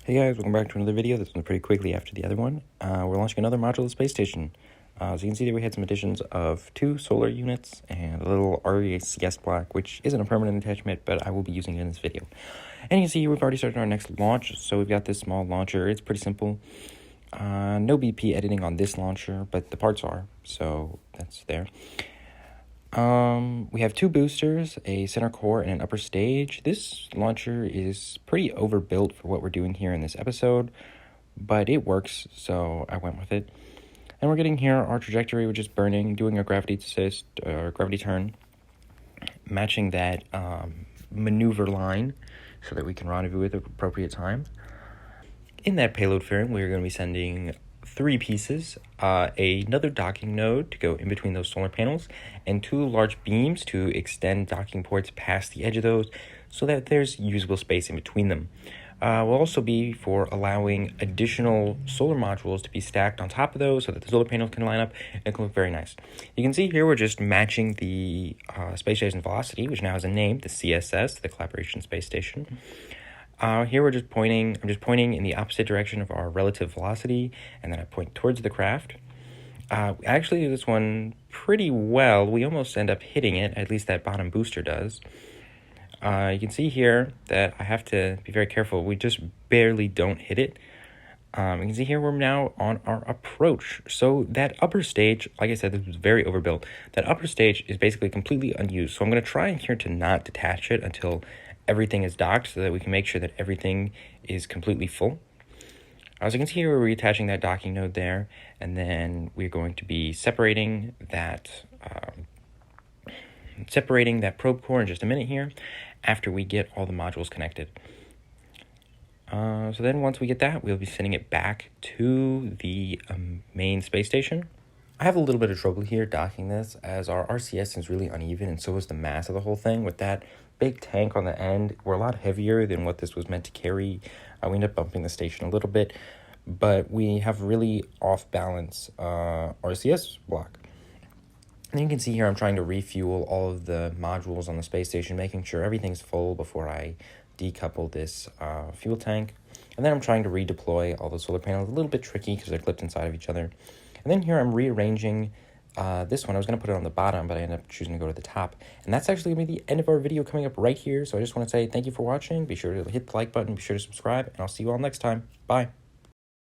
Hey guys, welcome back to another video. This one's pretty quickly after the other one. We're launching another module of the space station. So you can see that we had some additions of 2 solar units and a little RECS block, which isn't a permanent attachment, but I will be using it in this video. And you can see we've already started our next launch. So we've got this small launcher. It's pretty simple. No BP editing on this launcher, but the parts are, so that's there. We have 2 boosters, a center core, and an upper stage. This launcher is pretty overbuilt for what we're doing here in this episode, but it works, so I went with it. And we're getting here our trajectory, which is burning, doing a gravity assist, or gravity turn, matching that maneuver line so that we can rendezvous at the appropriate time. In that payload fairing, we're going to be sending 3 pieces, another docking node to go in between those solar panels, and 2 large beams to extend docking ports past the edge of those so that there's usable space in between them. Will also be for allowing additional solar modules to be stacked on top of those so that the solar panels can line up and it can look very nice. You can see here we're just matching the space station velocity, which now has a name, the CSS, the Collaboration Space Station. Here I'm just pointing in the opposite direction of our relative velocity, and then I point towards the craft. Actually, this one pretty well. We almost end up hitting it, at least that bottom booster does. You can see here that I have to be very careful. We just barely don't hit it. You can see here we're now on our approach. So that upper stage, like I said, this was very overbuilt. That upper stage is basically completely unused. So I'm going to try here to not detach it until everything is docked so that we can make sure that everything is completely full. As you can see here, we're reattaching that docking node there, and then we're going to be separating that probe core in just a minute here after we get all the modules connected. So then once we get that, we'll be sending it back to the main space station. I have a little bit of trouble here docking this as our RCS is really uneven, and so is the mass of the whole thing. With that big tank on the end, we're a lot heavier than what this was meant to carry. We end up bumping the station a little bit, but we have really off-balance RCS block. And you can see here I'm trying to refuel all of the modules on the space station, making sure everything's full before I decouple this fuel tank. And then I'm trying to redeploy all the solar panels. A little bit tricky because they're clipped inside of each other. And then here I'm rearranging this one. I was going to put it on the bottom, but I ended up choosing to go to the top. And that's actually going to be the end of our video coming up right here. So I just want to say thank you for watching. Be sure to hit the like button. Be sure to subscribe. And I'll see you all next time. Bye.